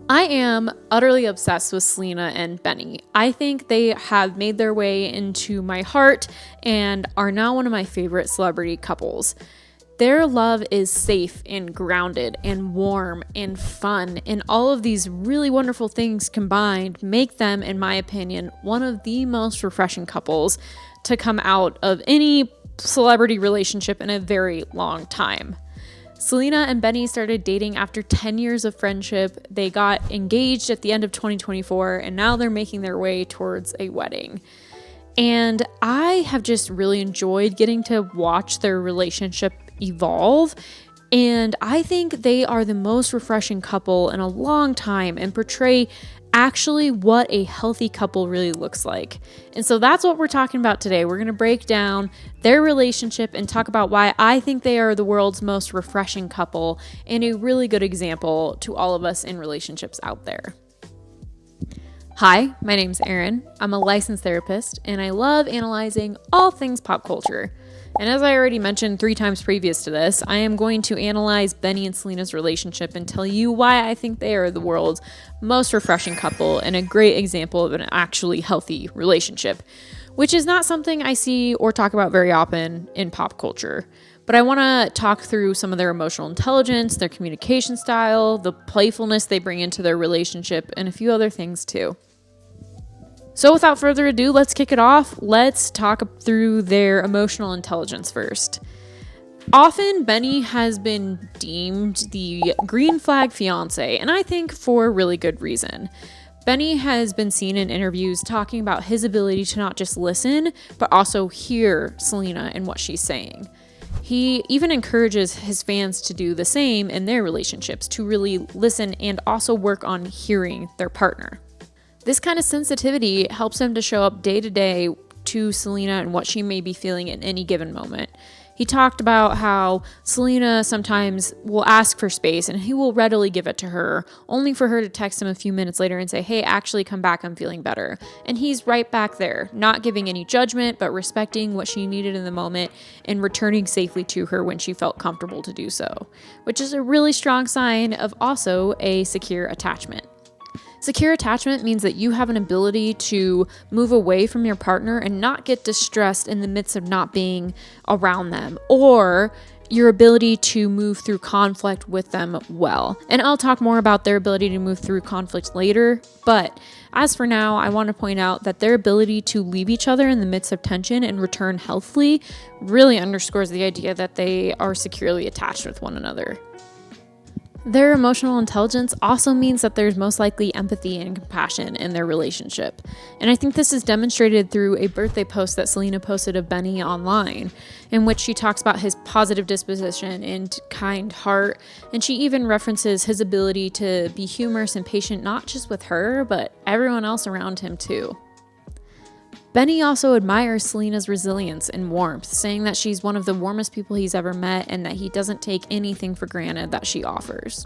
I am utterly obsessed with Selena and Benny. I think they have made their way into my heart and are now one of my favorite celebrity couples. Their love is safe and grounded and warm and fun, and all of these really wonderful things combined make them, in my opinion, one of the most refreshing couples to come out of any celebrity relationship in a very long time. Selena and Benny started dating after 10 years of friendship. They got engaged at the end of 2024, and now they're making their way towards a wedding. And I have just really enjoyed getting to watch their relationship evolve. And I think they are the most refreshing couple in a long time and portray actually what a healthy couple really looks like. And so that's what we're talking about today. We're going to break down their relationship and talk about why I think they are the world's most refreshing couple and a really good example to all of us in relationships out there. Hi, my name's Erin. I'm a licensed therapist and I love analyzing all things pop culture. And as I already mentioned 3 times previous to this, I am going to analyze Benny and Selena's relationship and tell you why I think they are the world's most refreshing couple and a great example of an actually healthy relationship, which is not something I see or talk about very often in pop culture. But I want to talk through some of their emotional intelligence, their communication style, the playfulness they bring into their relationship, and a few other things too. So without further ado, let's kick it off. Let's talk through their emotional intelligence first. Often, Benny has been deemed the green flag fiance, and I think for a really good reason. Benny has been seen in interviews talking about his ability to not just listen, but also hear Selena and what she's saying. He even encourages his fans to do the same in their relationships, to really listen and also work on hearing their partner. This kind of sensitivity helps him to show up day to day to Selena and what she may be feeling at any given moment. He talked about how Selena sometimes will ask for space and he will readily give it to her, only for her to text him a few minutes later and say, "Hey, actually come back, I'm feeling better." And he's right back there, not giving any judgment, but respecting what she needed in the moment and returning safely to her when she felt comfortable to do so, which is a really strong sign of also a secure attachment. Secure attachment means that you have an ability to move away from your partner and not get distressed in the midst of not being around them, or your ability to move through conflict with them well. And I'll talk more about their ability to move through conflict later, but as for now, I want to point out that their ability to leave each other in the midst of tension and return healthily really underscores the idea that they are securely attached with one another. Their emotional intelligence also means that there's most likely empathy and compassion in their relationship. And I think this is demonstrated through a birthday post that Selena posted of Benny online, in which she talks about his positive disposition and kind heart. And she even references his ability to be humorous and patient, not just with her, but everyone else around him too. Benny also admires Selena's resilience and warmth, saying that she's one of the warmest people he's ever met and that he doesn't take anything for granted that she offers.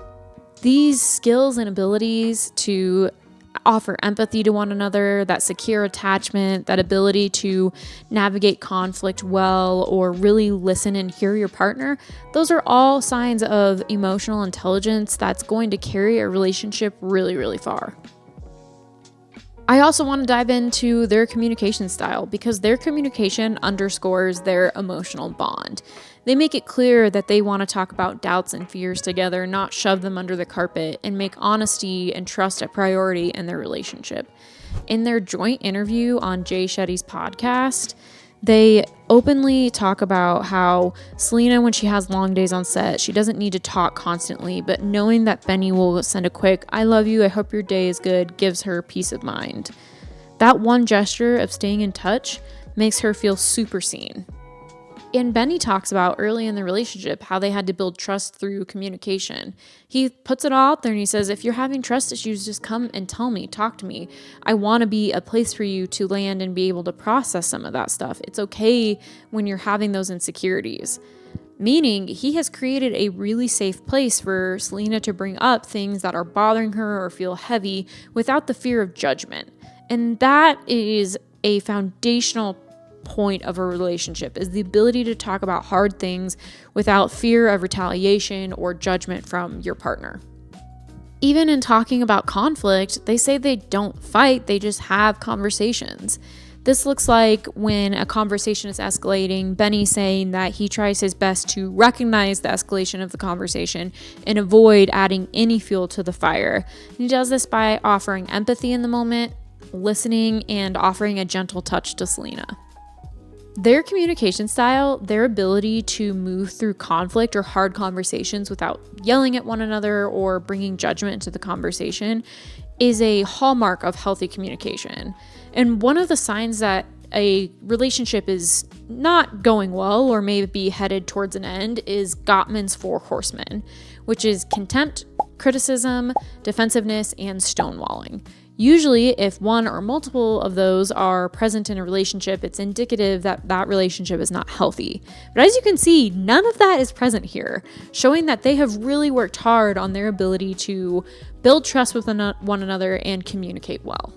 These skills and abilities to offer empathy to one another, that secure attachment, that ability to navigate conflict well or really listen and hear your partner, those are all signs of emotional intelligence that's going to carry a relationship really, really far. I also want to dive into their communication style because their communication underscores their emotional bond. They make it clear that they want to talk about doubts and fears together, not shove them under the carpet, and make honesty and trust a priority in their relationship. In their joint interview on Jay Shetty's podcast, they openly talk about how Selena, when she has long days on set, she doesn't need to talk constantly, but knowing that Benny will send a quick, "I love you, I hope your day is good," gives her peace of mind. That one gesture of staying in touch makes her feel super seen. And Benny talks about early in the relationship how they had to build trust through communication. He puts it all out there and he says, "If you're having trust issues, just come and tell me, talk to me. I want to be a place for you to land and be able to process some of that stuff. It's okay when you're having those insecurities." Meaning he has created a really safe place for Selena to bring up things that are bothering her or feel heavy without the fear of judgment. And that is a foundational point of a relationship, is the ability to talk about hard things without fear of retaliation or judgment from your partner. Even in talking about conflict, they say they don't fight, they just have conversations. This looks like when a conversation is escalating, Benny saying that he tries his best to recognize the escalation of the conversation and avoid adding any fuel to the fire. And he does this by offering empathy in the moment, listening, and offering a gentle touch to Selena. Their communication style, their ability to move through conflict or hard conversations without yelling at one another or bringing judgment into the conversation, is a hallmark of healthy communication. And one of the signs that a relationship is not going well or maybe headed towards an end is Gottman's 4 horsemen, which is contempt, criticism, defensiveness, and stonewalling. Usually, if one or multiple of those are present in a relationship, it's indicative that that relationship is not healthy. But as you can see, none of that is present here, showing that they have really worked hard on their ability to build trust with one another and communicate well.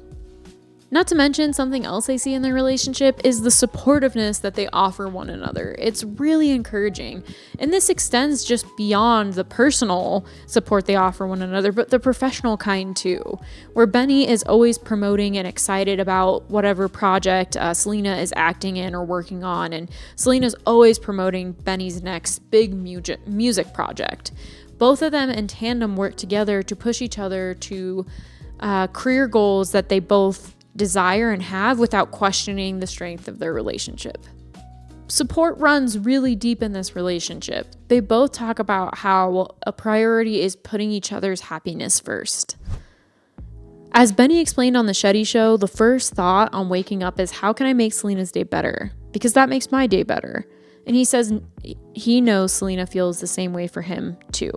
Not to mention, something else I see in their relationship is the supportiveness that they offer one another. It's really encouraging. And this extends just beyond the personal support they offer one another, but the professional kind too, where Benny is always promoting and excited about whatever project Selena is acting in or working on. And Selena's always promoting Benny's next big music project. Both of them in tandem work together to push each other to career goals that they both desire and have without questioning the strength of their relationship. Support runs really deep in this relationship. They both talk about how a priority is putting each other's happiness first. As Benny explained on the Shetty Show, the first thought on waking up is, how can I make Selena's day better? Because that makes my day better. And he says he knows Selena feels the same way for him too.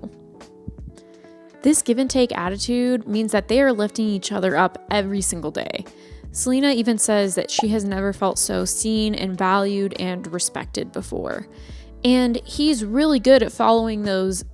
This give and take attitude means that they are lifting each other up every single day. Selena even says that she has never felt so seen and valued and respected before. And he's really good at following those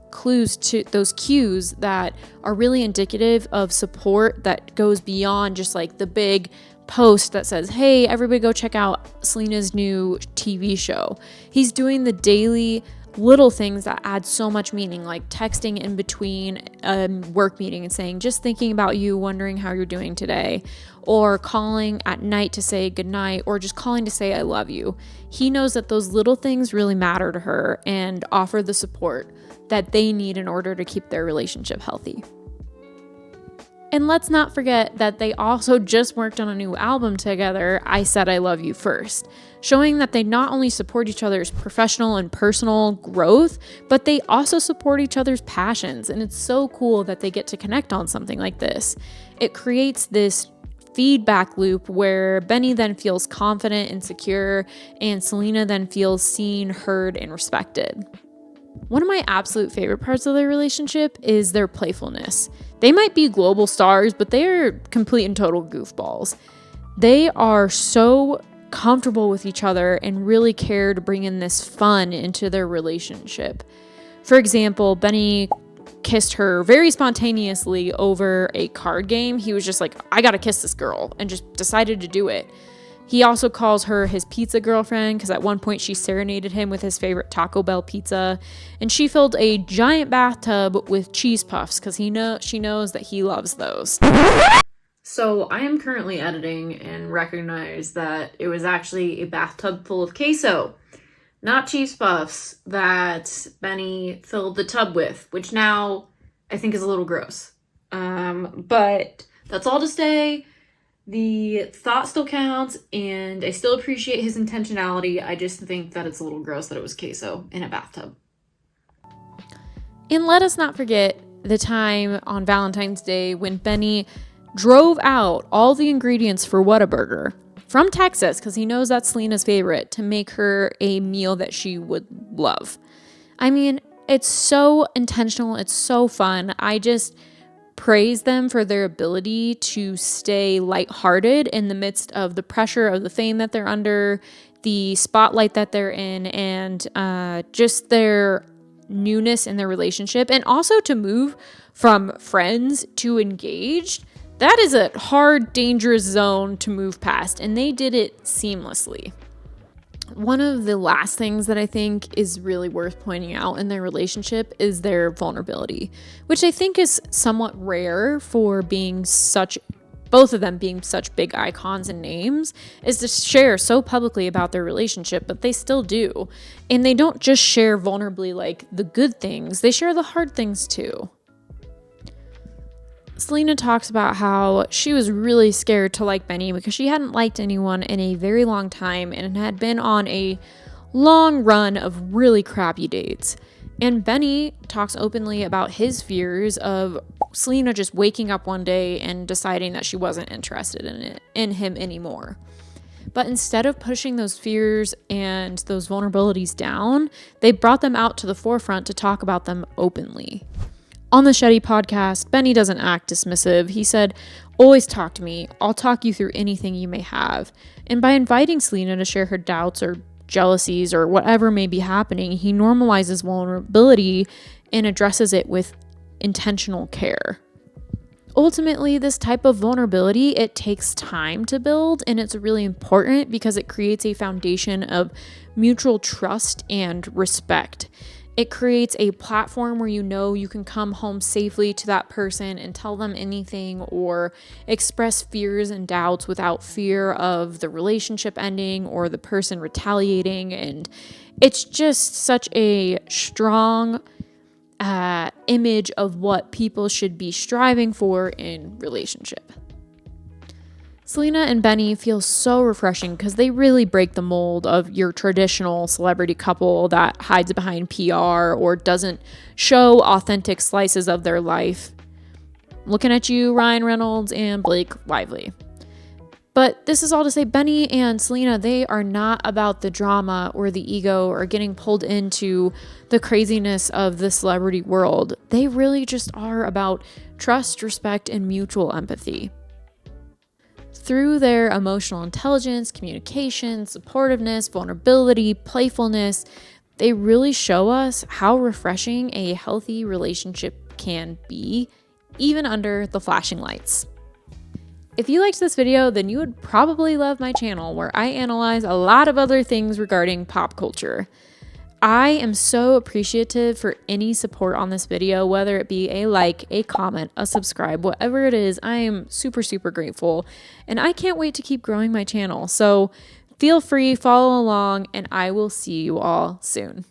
cues that are really indicative of support that goes beyond just like the big post that says, hey, everybody go check out Selena's new TV show. He's doing the daily little things that add so much meaning, like texting in between a work meeting and saying, just thinking about you, wondering how you're doing today, or calling at night to say goodnight, or just calling to say I love you. He knows that those little things really matter to her and offer the support that they need in order to keep their relationship healthy. And let's not forget that they also just worked on a new album together, I Said I Love You First, showing that they not only support each other's professional and personal growth, but they also support each other's passions. And it's so cool that they get to connect on something like this. It creates this feedback loop where Benny then feels confident and secure, and Selena then feels seen, heard, and respected. One of my absolute favorite parts of their relationship is their playfulness. They might be global stars, but they are complete and total goofballs. They are so comfortable with each other and really care to bring in this fun into their relationship. For example, Benny kissed her very spontaneously over a card game. He was just like, I gotta kiss this girl, and just decided to do it. He also calls her his pizza girlfriend because at one point she serenaded him with his favorite Taco Bell pizza, and she filled a giant bathtub with cheese puffs because she knows that he loves those. So I am currently editing and recognize that it was actually a bathtub full of queso, not cheese puffs, that Benny filled the tub with, which now I think is a little gross. But that's all to say, the thought still counts, and I still appreciate his intentionality. I just think that it's a little gross that it was queso in a bathtub. And let us not forget the time on Valentine's Day when Benny drove out all the ingredients for Whataburger from Texas, because he knows that's Selena's favorite, to make her a meal that she would love. I mean, it's so intentional. It's so fun. I just praise them for their ability to stay lighthearted in the midst of the pressure of the fame that they're under, the spotlight that they're in, and just their newness in their relationship. And also to move from friends to engaged. That is a hard, dangerous zone to move past, and they did it seamlessly. One of the last things that I think is really worth pointing out in their relationship is their vulnerability, which I think is somewhat rare for being both of them being such big icons and names, is to share so publicly about their relationship, but they still do. And they don't just share vulnerably like the good things, they share the hard things too. Selena talks about how she was really scared to like Benny because she hadn't liked anyone in a very long time and had been on a long run of really crappy dates. And Benny talks openly about his fears of Selena just waking up one day and deciding that she wasn't interested in him anymore. But instead of pushing those fears and those vulnerabilities down, they brought them out to the forefront to talk about them openly. On the Shetty podcast, Benny doesn't act dismissive. He said, "Always talk to me. I'll talk you through anything you may have." And by inviting Selena to share her doubts or jealousies or whatever may be happening, he normalizes vulnerability and addresses it with intentional care. Ultimately, this type of vulnerability, it takes time to build, and it's really important because it creates a foundation of mutual trust and respect. It creates a platform where you know you can come home safely to that person and tell them anything or express fears and doubts without fear of the relationship ending or the person retaliating. And it's just such a strong image of what people should be striving for in relationship. Selena and Benny feel so refreshing because they really break the mold of your traditional celebrity couple that hides behind PR or doesn't show authentic slices of their life. Looking at you, Ryan Reynolds and Blake Lively. But this is all to say, Benny and Selena, they are not about the drama or the ego or getting pulled into the craziness of the celebrity world. They really just are about trust, respect, and mutual empathy. Through their emotional intelligence, communication, supportiveness, vulnerability, playfulness, they really show us how refreshing a healthy relationship can be, even under the flashing lights. If you liked this video, then you would probably love my channel where I analyze a lot of other things regarding pop culture. I am so appreciative for any support on this video, whether it be a like, a comment, a subscribe, whatever it is. I am super, super grateful, and I can't wait to keep growing my channel. So feel free, follow along, and I will see you all soon.